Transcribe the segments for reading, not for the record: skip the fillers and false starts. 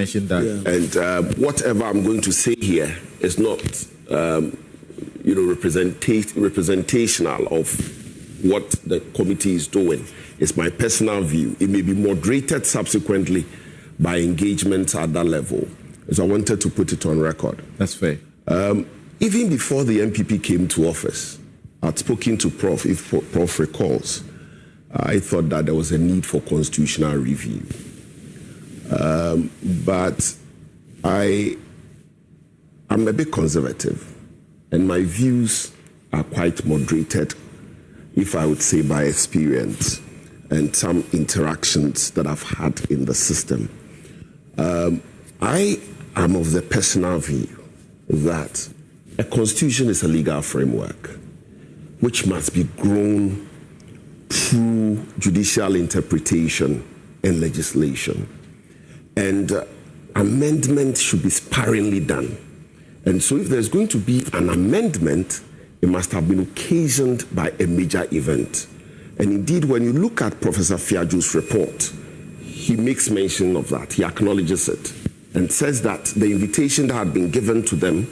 mentioned that. Yeah. And whatever I'm going to say here is not, representational of what the committee is doing. It's my personal view. It may be moderated subsequently by engagement at that level. So I wanted to put it on record. That's fair. Even before the MPP came to office, I'd spoken to Prof, if Prof recalls. I thought that there was a need for constitutional review. But I'm a bit conservative, and my views are quite moderated, if I would say by experience and some interactions that I've had in the system. I am of the personal view that a constitution is a legal framework which must be grown through judicial interpretation and legislation. And amendment should be sparingly done. And so if there's going to be an amendment, it must have been occasioned by a major event. And indeed, when you look at Professor Fiajo's report, he makes mention of that. He acknowledges it and says that the invitation that had been given to them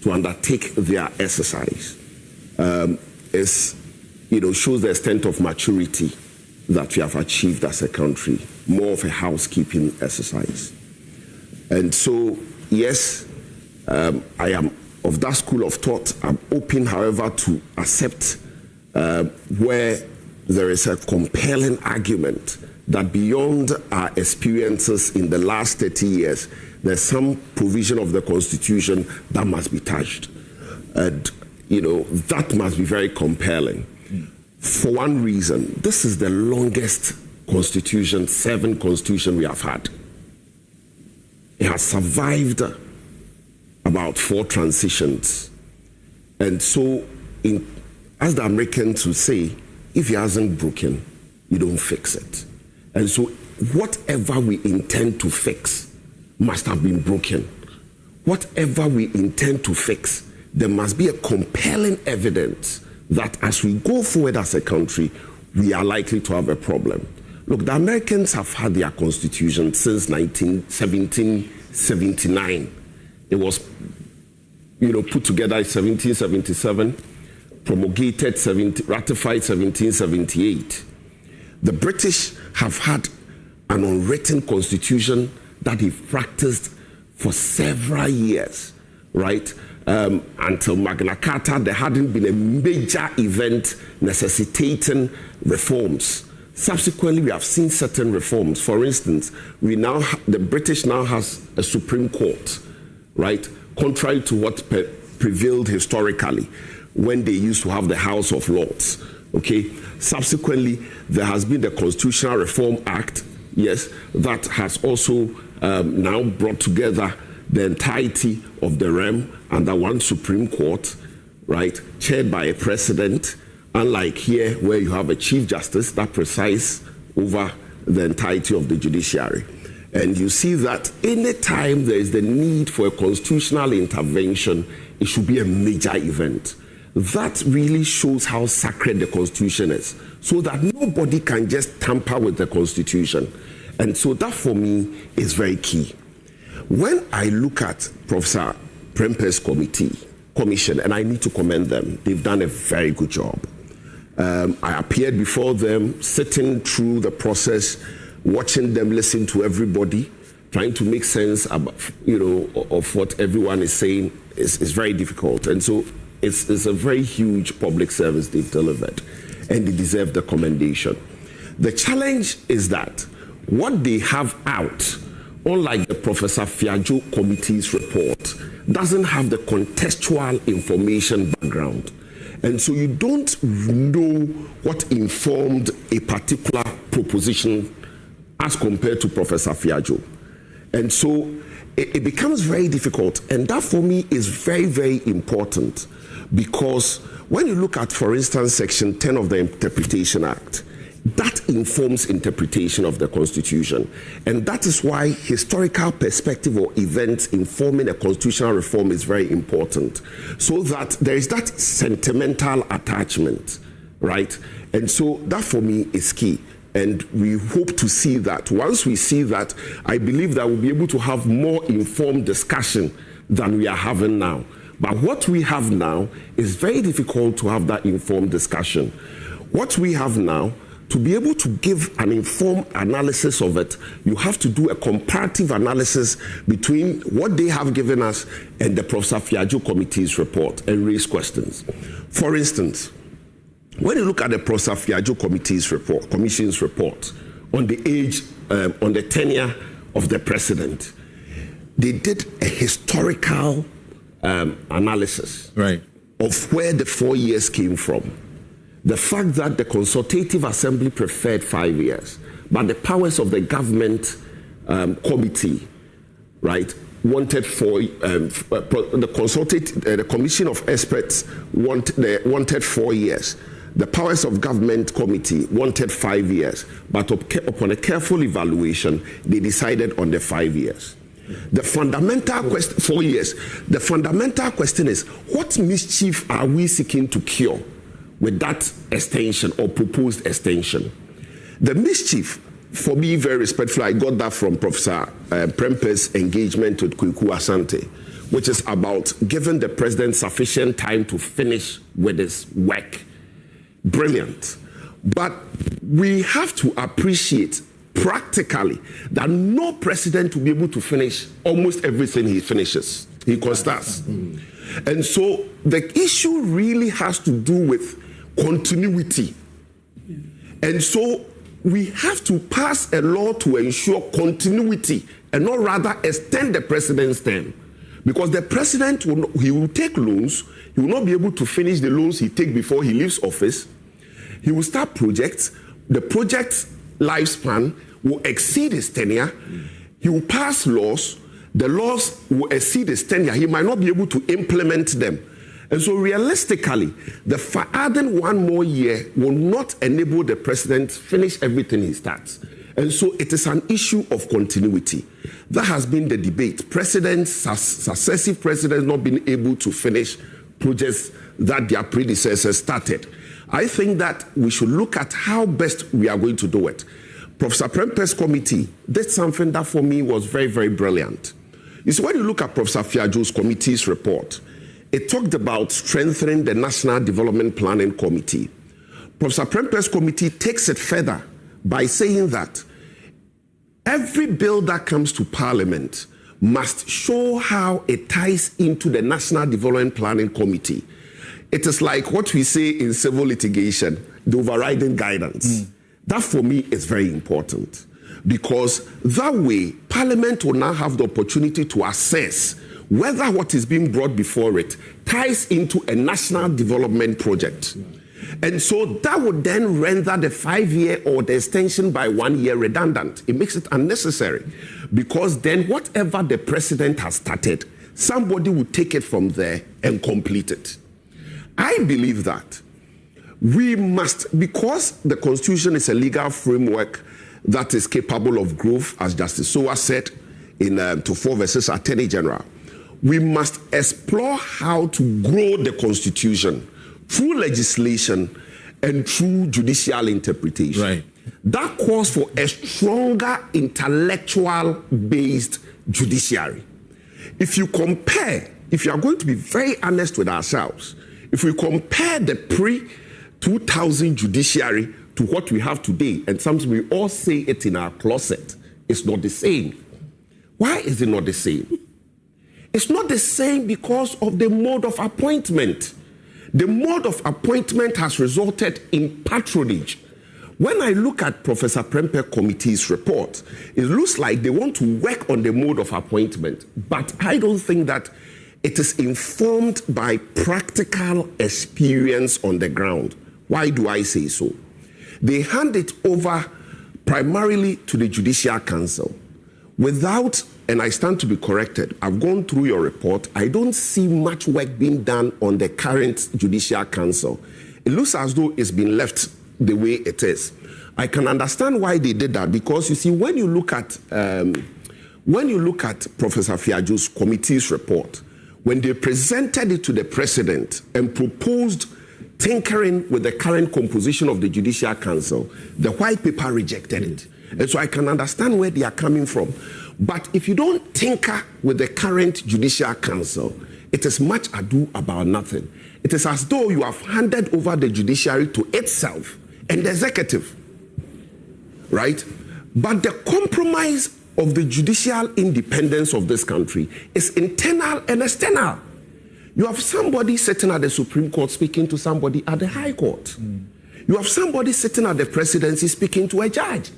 to undertake their exercise shows the extent of maturity that we have achieved as a country, more of a housekeeping exercise. And so, yes, I am of that school of thought. I'm open, however, to accept where there is a compelling argument that beyond our experiences in the last 30 years, there's some provision of the Constitution that must be touched. And, that must be very compelling. For one reason, this is the longest constitution, 7 constitution we have had. It has survived about 4 transitions. And so, as the Americans would say, if it hasn't broken, you don't fix it. And so, whatever we intend to fix must have been broken. Whatever we intend to fix, there must be a compelling evidence that as we go forward as a country, we are likely to have a problem. Look, the Americans have had their constitution since 1779. It was, put together in 1777, promulgated, ratified 1778. The British have had an unwritten constitution that they've practiced for several years, right? Until Magna Carta, there hadn't been a major event necessitating reforms. Subsequently, we have seen certain reforms. For instance, the British now has a Supreme Court, right? Contrary to what prevailed historically when they used to have the House of Lords, okay? Subsequently, there has been the Constitutional Reform Act, yes, that has also now brought together the entirety of the realm under one Supreme Court, right, chaired by a president, unlike here where you have a Chief Justice that presides over the entirety of the judiciary. And you see that any time there is the need for a constitutional intervention, it should be a major event. That really shows how sacred the Constitution is, so that nobody can just tamper with the Constitution. And so that for me is very key. When I look at Professor Prempe's commission, and I need to commend them, they've done a very good job. I appeared before them, sitting through the process, watching them listen to everybody, trying to make sense about, of what everyone is saying is very difficult. And so it's a very huge public service they've delivered, and they deserve the commendation. The challenge is that what they have out, unlike the Professor Fiajo Committee's report, doesn't have the contextual information background. And so you don't know what informed a particular proposition as compared to Professor Fiajo. And so it becomes very difficult. And that for me is very, very important, because when you look at, for instance, Section 10 of the Interpretation Act, that informs interpretation of the Constitution. And that is why historical perspective or events informing a constitutional reform is very important, so that there is that sentimental attachment, right? And so that for me is key. And we hope to see that. Once we see that, I believe that we'll be able to have more informed discussion than we are having now. But what we have now is very difficult to have that informed discussion. What we have now, to be able to give an informed analysis of it, you have to do a comparative analysis between what they have given us and the Professor Fiajo Committee's report and raise questions. For instance, when you look at the Professor Fiajo Commission's report on the age, on the tenure of the president, they did a historical analysis of where the 4 years came from. The fact that the Consultative Assembly preferred 5 years, but the powers of the government committee, right, wanted the Commission of Experts wanted 4 years. The powers of government committee wanted 5 years, but upon a careful evaluation, they decided on the 5 years. The fundamental question, 4 years. The fundamental question is, what mischief are we seeking to cure with that extension or proposed extension? The mischief, for me, very respectfully, I got that from Professor Prempe's engagement with Kweku Asante, which is about giving the president sufficient time to finish with his work. Brilliant. But we have to appreciate practically that no president will be able to finish almost everything he finishes. He constants. And so the issue really has to do with continuity. And so we have to pass a law to ensure continuity and not rather extend the president's term. Because the president he will take loans, he will not be able to finish the loans he takes before he leaves office. He will start projects. The project's lifespan will exceed his tenure. He will pass laws. The laws will exceed his tenure. He might not be able to implement them. And so realistically, adding 1 more year will not enable the president to finish everything he starts. And so it is an issue of continuity. That has been the debate. Successive presidents not being able to finish projects that their predecessors started. I think that we should look at how best we are going to do it. Professor Prempe's committee did something that for me was very, very brilliant. You see, when you look at Professor Fiajo's committee's report, it talked about strengthening the National Development Planning Committee. Professor Prempe's committee takes it further by saying that every bill that comes to Parliament must show how it ties into the National Development Planning Committee. It is like what we say in civil litigation, the overriding guidance. That for me is very important, because that way Parliament will now have the opportunity to assess whether what is being brought before it ties into a national development project. And so that would then render the 5 year or the extension by 1 year redundant. It makes it unnecessary, because then whatever the president has started, somebody will take it from there and complete it. I believe that we must, because the Constitution is a legal framework that is capable of growth, as Justice Sowa said in to 4 versus Attorney General, we must explore how to grow the Constitution through legislation and through judicial interpretation. Right. That calls for a stronger intellectual-based judiciary. If you compare, if you are going to be very honest with ourselves, if we compare the pre-2000 judiciary to what we have today, and sometimes we all say it in our closet, it's not the same. Why is it not the same? It's not the same because of the mode of appointment. The mode of appointment has resulted in patronage. When I look at Professor Prempe Committee's report, it looks like they want to work on the mode of appointment, but I don't think that it is informed by practical experience on the ground. Why do I say so? They hand it over primarily to the Judicial Council without, and I stand to be corrected, I've gone through your report, I don't see much work being done on the current Judicial Council. It looks as though it's been left the way it is. I can understand why they did that, because you see, when you look at Professor Fiajo's committee's report, when they presented it to the president and proposed tinkering with the current composition of the Judicial Council, the white paper rejected it. And so I can understand where they are coming from. But if you don't tinker with the current Judicial Council, it is much ado about nothing. It is as though you have handed over the judiciary to itself and the executive, right? But the compromise of the judicial independence of this country is internal and external. You have somebody sitting at the Supreme Court speaking to somebody at the High Court. You have somebody sitting at the presidency speaking to a judge.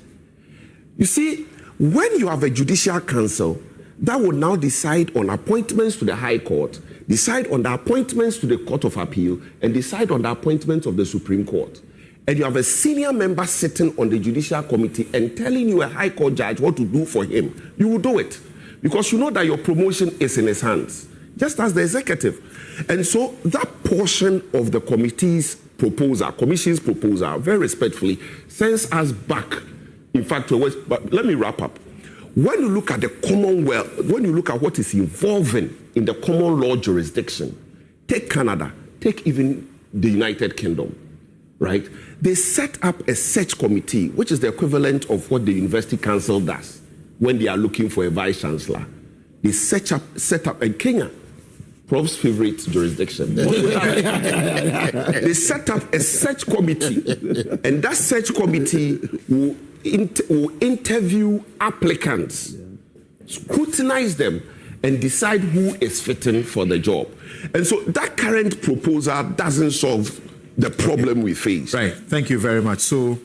You see, when you have a Judicial Council that will now decide on appointments to the High Court, decide on the appointments to the Court of Appeal, and decide on the appointments of the Supreme Court, and you have a senior member sitting on the Judicial Committee and telling you, a High Court judge, what to do for him, you will do it. Because you know that your promotion is in his hands, just as the executive. And so that portion of the commission's proposal, very respectfully, sends us back, in fact, but let me wrap up. When you look at the Commonwealth, when you look at what is evolving in the common law jurisdiction, take Canada, take even the United Kingdom, right? They set up a search committee, which is the equivalent of what the University Council does when they are looking for a vice chancellor. They set up in Kenya, Prof's favorite jurisdiction. They set up a search committee, and that search committee will interview applicants, scrutinize them, and decide who is fitting for the job. And so that current proposal doesn't solve the problem we face. Right. Thank you very much. So